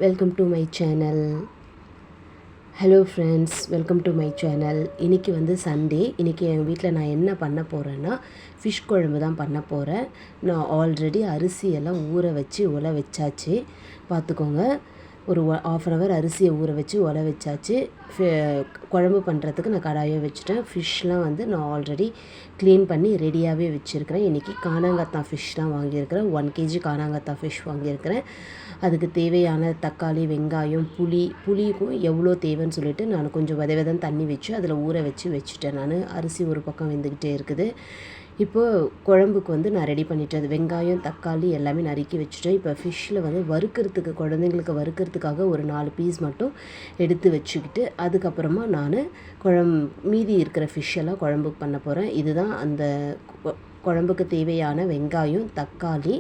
Welcome to my channel. Hello friends, welcome to my channel. இன்றைக்கி வந்து Sunday. இன்றைக்கி எங்கள் வீட்டில் நான் என்ன பண்ண போகிறேன்னா ஃபிஷ் குழம்பு தான் பண்ண போகிறேன். நான் ஆல்ரெடி அரிசியெல்லாம் ஊற வச்சு உல வச்சாச்சு. பார்த்துக்கோங்க, ஒரு ½ அன் ஹவர் அரிசியை ஊற வச்சு உல வச்சாச்சு. குழம்பு பண்ணுறதுக்கு நான் கடாயை வச்சுட்டேன். ஃபிஷ்லாம் வந்து நான் ஆல்ரெடி க்ளீன் பண்ணி ரெடியாகவே வச்சுருக்கிறேன். இன்றைக்கி கானாங்கத்தா ஃபிஷ் தான் வாங்கியிருக்கிறேன். 1 kg கானாங்கத்தா ஃபிஷ் வாங்கியிருக்கிறேன். அதுக்கு தேவையான தக்காளி, வெங்காயம், புளிக்கும் எவ்வளோ தேவைன்னு சொல்லிவிட்டு நான் கொஞ்சம் விதம் தண்ணி வச்சு அதில் ஊற வச்சுட்டேன். நான் அரிசி ஒரு பக்கம் வெந்துக்கிட்டே இருக்குது. இப்போது குழம்புக்கு வந்து நான் ரெடி பண்ணிட்டேன். அது வெங்காயம், தக்காளி எல்லாமே நறுக்கி வச்சுட்டேன். இப்போ ஃபிஷ்ஷில் வந்து வறுக்கிறதுக்கு, குழந்தைங்களுக்கு வறுக்கிறதுக்காக ஒரு 4 பீஸ் மட்டும் எடுத்து வச்சுக்கிட்டு அதுக்கப்புறமா நான் மீதி இருக்கிற ஃபிஷ்ஷெல்லாம் குழம்புக்கு பண்ண போகிறேன். இதுதான் அந்த குழம்புக்கு தேவையான வெங்காயம், தக்காளி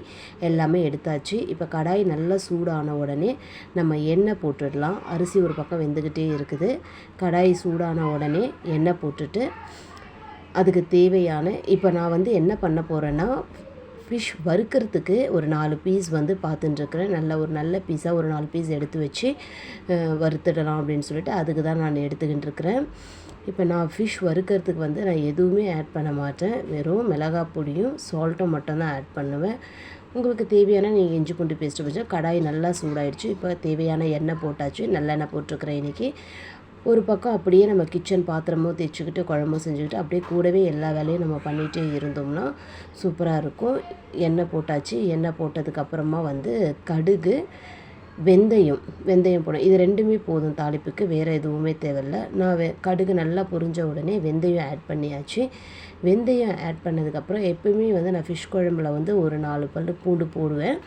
எல்லாமே எடுத்தாச்சு. இப்போ கடாய் நல்லா சூடான உடனே நம்ம எண்ணெய் போட்டுடலாம். அரிசி ஒரு பக்கம் வெந்துக்கிட்டே இருக்குது. கடாய் சூடான உடனே எண்ணெய் போட்டுட்டு அதுக்கு தேவையான இப்போ நான் வந்து என்ன பண்ண போகிறேன்னா ஃபிஷ் வறுக்கிறதுக்கு ஒரு 4 பீஸ் வந்து பார்த்துட்டுருக்குறேன். நல்ல பீஸாக ஒரு 4 பீஸ் எடுத்து வச்சு வறுத்துடலாம் அப்படின்னு சொல்லிட்டு அதுக்கு தான் நான் எடுத்துக்கிட்டு இருக்கிறேன். இப்போ நான் ஃபிஷ் வறுக்கிறதுக்கு வந்து நான் எதுவுமே ஆட் பண்ண மாட்டேன். வெறும் மிளகாய் பொடியும் சால்ட்டும் மட்டும்தான் ஆட் பண்ணுவேன். உங்களுக்கு தேவையான நீங்கள் இஞ்சி பூண்டு பேஸ்ட்டு வச்சு கடாய் நல்லா சூடாயிடுச்சு. இப்போ தேவையான எண்ணெய் போட்டாச்சு. நல்லெண்ணெய் போட்டிருக்கிறேன் இன்றைக்கி. ஒரு பக்கம் அப்படியே நம்ம கிச்சன் பாத்திரமும் தேய்ச்சிக்கிட்டு குழம்பும் செஞ்சுக்கிட்டு அப்படியே கூடவே எல்லா வேலையும் நம்ம பண்ணிகிட்டே இருந்தோம்னா சூப்பராக இருக்கும். எண்ணெய் போட்டாச்சு. எண்ணெய் போட்டதுக்கப்புறமா வந்து கடுகு, வெந்தயம் போடும். இது ரெண்டுமே போதும் தாளிப்புக்கு, வேறு எதுவுமே தேவையில்லை. நான் கடுகு நல்லா பொரிஞ்ச உடனே வெந்தயம் ஆட் பண்ணியாச்சு. வெந்தயம் ஆட் பண்ணதுக்கப்புறம் எப்போயுமே வந்து நான் ஃபிஷ் குழம்புல வந்து ஒரு 4 பல் பூண்டு போடுவேன்.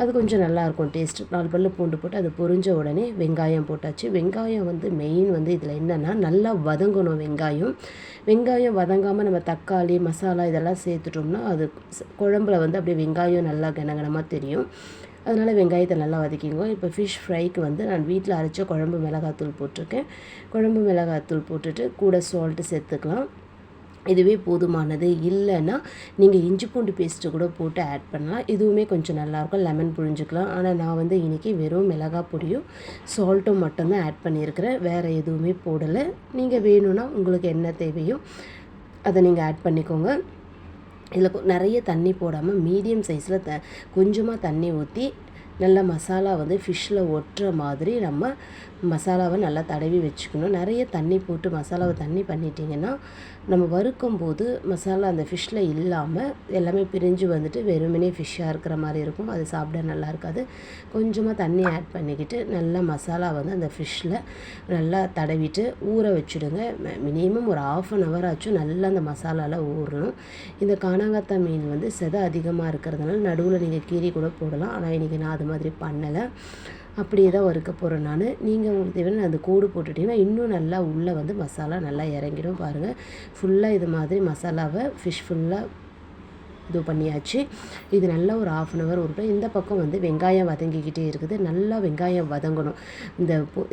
அது கொஞ்சம் நல்லாயிருக்கும் டேஸ்ட்டு. 4 பல் பூண்டு போட்டு அது பொரிஞ்ச உடனே வெங்காயம் போட்டாச்சு. வெங்காயம் வந்து மெயின் வந்து இதில் என்னென்னா நல்லா வதங்கணும். வெங்காயம் வதங்காமல் நம்ம தக்காளி, மசாலா இதெல்லாம் சேர்த்துட்டோம்னா அது குழம்புல வந்து அப்படியே வெங்காயம் நல்லா கனகனமாக தெரியும். அதனால் வெங்காயத்தை நல்லா வதக்கிங்க. இப்போ ஃபிஷ் ஃப்ரைக்கு வந்து நான் வீட்டில் அரைச்ச குழம்பு மிளகாத்தூள் போட்டிருக்கேன். குழம்பு மிளகாத்தூள் போட்டுட்டு கூட சால்ட்டு சேர்த்துக்கலாம். இதுவே போதுமானது. இல்லைன்னா நீங்கள் இஞ்சி பூண்டு பேஸ்ட்டு கூட போட்டு ஆட் பண்ணலாம். இதுவுமே கொஞ்சம் நல்லாயிருக்கும். லெமன் புழிஞ்சிக்கலாம். ஆனால் நான் வந்து இன்றைக்கி வெறும் மிளகாய் பொடியும் சால்ட்டும் மட்டும்தான் ஆட் பண்ணியிருக்கிறேன். வேறு எதுவுமே போடலை. நீங்கள் வேணும்னா உங்களுக்கு என்ன தேவையோ அதை நீங்கள் ஆட் பண்ணிக்கோங்க. இதில் நிறைய தண்ணி போடாமல் மீடியம் சைஸில் கொஞ்சமாக தண்ணி ஊற்றி நல்லா மசாலா வந்து ஃபிஷ்ஷில் ஒட்டுற மாதிரி நம்ம மசாலாவை நல்லா தடவி வச்சுக்கணும். நிறைய தண்ணி போட்டு மசாலாவை தண்ணி பண்ணிட்டிங்கன்னா நம்ம வறுக்கும் போது மசாலா அந்த ஃபிஷ்ஷில் இல்லாமல் எல்லாமே பிரிஞ்சு வந்துட்டு வெறுமனே ஃபிஷ்ஷாக இருக்கிற மாதிரி இருக்கும். அது சாப்பிட நல்லா இருக்காது. கொஞ்சமாக தண்ணி ஆட் பண்ணிக்கிட்டு நல்லா மசாலா வந்து அந்த ஃபிஷ்ஷில் நல்லா தடவிட்டு ஊற வச்சுடுங்க. மினிமம் ஒரு ½ அன் ஹவர் ஆச்சும் நல்லா அந்த மசாலாவில் ஊறணும். இந்த கானாங்கத்தா மீன் வந்து செதை அதிகமாக இருக்கிறதுனால நடுவில் நீங்கள் கீரி கூட போடலாம். ஆனால் இன்றைக்கி நான் அது மாதிரி பண்ணலை. அப்படியே தான் வறுக்க போகிறேன் நான். நீங்கள் உங்களுக்கு தேவையான அந்த கோடு போட்டுட்டிங்கன்னா இன்னும் நல்லா உள்ளே வந்து மசாலா நல்லா இறங்கிடும். பாருங்கள், ஃபுல்லாக இது மாதிரி மசாலாவை ஃபிஷ் ஃபுல்லாக இது பண்ணியாச்சு. இது நல்லா ஒரு ½ அன் ஹவர் ஊறட்டும். இந்த பக்கம் வந்து வெங்காயம் வதங்கிக்கிட்டே இருக்குது. நல்லா வெங்காயம் வதங்கணும்.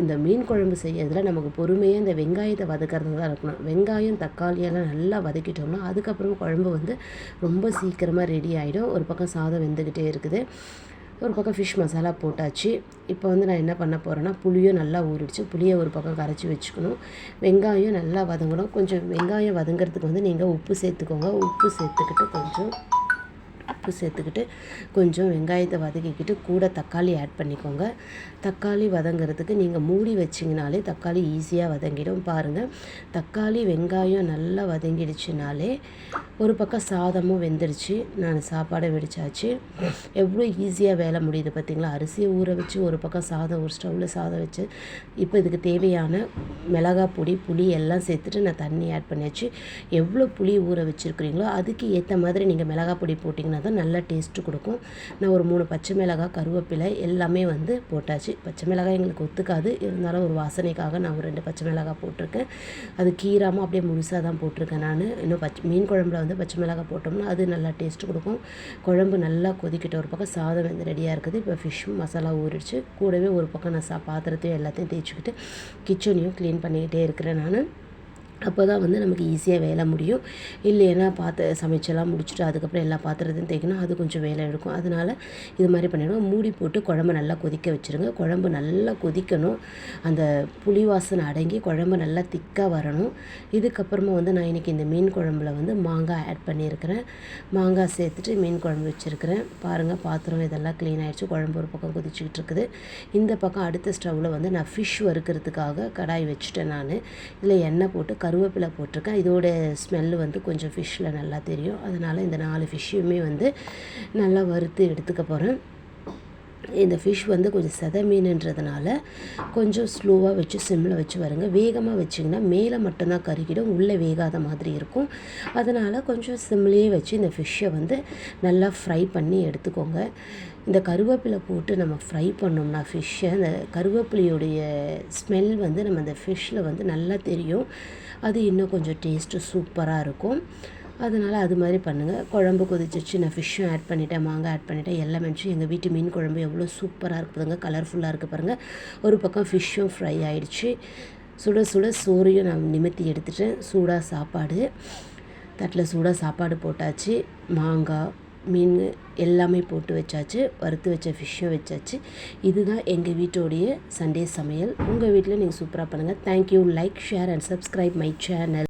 இந்த மீன் குழம்பு செய்யறதுல நமக்கு பொறுமையாக இந்த வெங்காயத்தை வதக்கிறது தான் இருக்கணும். வெங்காயம், தக்காளியெல்லாம் நல்லா வதக்கிட்டோம்னா அதுக்கப்புறம் குழம்பு வந்து ரொம்ப சீக்கிரமாக ரெடி ஆகிடும். ஒரு பக்கம் சாதம் வெந்துக்கிட்டே இருக்குது. ஒரு பக்கம் ஃபிஷ் மசாலா போட்டாச்சு. இப்போ வந்து நான் என்ன பண்ண போகிறேன்னா புளியும் நல்லா ஊறிடுச்சு. புளியை ஒரு பக்கம் கரைச்சி வச்சுக்கணும். வெங்காயம் நல்லா வதங்கணும். கொஞ்சம் வெங்காயம் வதங்கிறதுக்கு வந்து நீங்கள் உப்பு சேர்த்துக்கோங்க. உப்பு சேர்த்துக்கிட்டு கொஞ்சம் வெங்காயத்தை வதக்கிக்கிட்டு கூட தக்காளி ஆட் பண்ணிக்கோங்க. தக்காளி வதங்கிறதுக்கு நீங்கள் மூடி வச்சிங்கனாலே தக்காளி ஈஸியாக வதங்கிடும். பாருங்கள், தக்காளி வெங்காயம் நல்லா வதங்கிடுச்சுனாலே ஒரு பக்கம் சாதமும் வெந்துடுச்சு. நான் சாப்பாடை வெடிச்சாச்சு. எவ்வளோ ஈஸியாக வேலை முடியுது பார்த்திங்களா. அரிசியை ஊற வச்சு ஒரு பக்கம் சாதம், ஒரு ஸ்டவ்வில் சாதம் வச்சு இப்போ இதுக்கு தேவையான மிளகாய் பொடி, புளி எல்லாம் சேர்த்துட்டு நான் தண்ணி ஆட் பண்ணியாச்சு. எவ்வளோ புளி ஊற வச்சுருக்கிறீங்களோ அதுக்கு ஏற்ற மாதிரி நீங்கள் மிளகாய் பொடி போட்டிங்கன்னா தான் நல்லா டேஸ்ட்டு கொடுக்கும். நான் ஒரு 3 பச்சை மிளகாய், கருவேப்பிலை எல்லாமே வந்து போட்டாச்சு. பச்சை மிளகாய் எங்களுக்கு ஒத்துக்காது, இருந்தாலும் ஒரு வாசனைக்காக நான் ஒரு 2 பச்சை மிளகாய் போட்டிருக்கேன். அது கீராமல் அப்படியே முழுசாக தான் போட்டிருக்கேன் நான். இன்னும் மீன் குழம்புல வந்து பச்சை மிளகாய் போட்டோம்னா அது நல்லா டேஸ்ட்டு கொடுக்கும். குழம்பு நல்லா கொதிக்கிட்ட ஒரு பக்கம் சாதம் வந்து ரெடியாக இருக்குது. இப்போ ஃபிஷ்ஷும் மசாலா ஊறிடுச்சு. கூடவே ஒரு பக்கம் நான் பாத்திரத்தையும் எல்லாத்தையும் தேய்ச்சிக்கிட்டு கிச்சனையும் க்ளீன் பண்ணிக்கிட்டே இருக்கிறேன் நான். அப்போ தான் வந்து நமக்கு ஈஸியாக வேலை முடியும். இல்லைன்னா சமைச்செல்லாம் முடிச்சுட்டு அதுக்கப்புறம் எல்லா பாத்திரத்தையும் தேய்க்கணும், அது கொஞ்சம் வேலை எடுக்கும். அதனால் இது மாதிரி பண்ணிவிடுவோம். மூடி போட்டு குழம்பு நல்லா கொதிக்க வச்சுருங்க. குழம்பு நல்லா கொதிக்கணும், அந்த புளி வாசனை அடங்கி குழம்பு நல்லா திக்காக வரணும். இதுக்கப்புறமா வந்து நான் இன்றைக்கி இந்த மீன் குழம்புல வந்து மாங்காய் ஆட் பண்ணியிருக்கிறேன். மாங்காய் சேர்த்துட்டு மீன் குழம்பு வச்சுருக்கிறேன். பாருங்கள், பாத்திரம் இதெல்லாம் க்ளீன் ஆகிடுச்சு. குழம்பு ஒரு பக்கம் கொதிச்சுக்கிட்டு இருக்குது. இந்த பக்கம் அடுத்த ஸ்டவ்வில் வந்து நான் ஃபிஷ் வறுக்கிறதுக்காக கடாய் வச்சுட்டேன். நான் இதில் எண்ணெய் போட்டு கருவேப்பிலை போட்டிருக்கேன். இதோட ஸ்மெல்லு வந்து கொஞ்சம் ஃபிஷ்ஷில் நல்லா தெரியும். அதனால் இந்த 4 ஃபிஷ்ஷுமே வந்து நல்லா வறுத்து எடுத்துக்க போகிறேன். இந்த ஃபிஷ் வந்து கொஞ்சம் செதை மீனுன்றதுனால கொஞ்சம் ஸ்லோவாக வச்சு சிம்மில் வச்சு வருங்க. வேகமாக வச்சிங்கன்னா மேலே மட்டும்தான் கருகிடும், உள்ளே வேகாத மாதிரி இருக்கும். அதனால் கொஞ்சம் சிம்லேயே வச்சு இந்த ஃபிஷ்ஷை வந்து நல்லா ஃப்ரை பண்ணி எடுத்துக்கோங்க. இந்த கருவேப்பிலை போட்டு நம்ம ஃப்ரை பண்ணோம்னா ஃபிஷ்ஷை, அந்த கருவேப்பிலையுடைய ஸ்மெல் வந்து நம்ம அந்த ஃபிஷ்ஷில் வந்து நல்லா தெரியும். அது இன்னும் கொஞ்சம் டேஸ்ட்டு சூப்பராக இருக்கும். அதனால் அது மாதிரி பண்ணுங்கள். குழம்பு கொதிச்சிச்சு, நான் ஃபிஷ்ஷும் ஆட் பண்ணிவிட்டேன், மாங்காய் ஆட் பண்ணிவிட்டேன், எல்லாம் வச்சு எங்கள் வீட்டு மீன் குழம்பு எவ்வளோ சூப்பராக இருக்குதுங்க, கலர்ஃபுல்லாக இருக்குது பாருங்கள். ஒரு பக்கம் ஃபிஷ்ஷும் ஃப்ரை ஆகிடுச்சு. சுட சுட சோறையும் நான் நிமித்தி எடுத்துட்டேன். சூடாக சாப்பாடு தட்டில் சூடாக சாப்பாடு போட்டாச்சு. மாங்காய், மீன் எல்லாமே போட்டு வச்சாச்சு. வறுத்து வச்ச ஃபிஷ்ஷும் வச்சாச்சு. இதுதான் எங்கள் வீட்டோடைய சண்டே சமையல். உங்கள் வீட்டில் நீங்கள் சூப்பராக பண்ணுங்கள். Thank you. Like, share and subscribe my channel.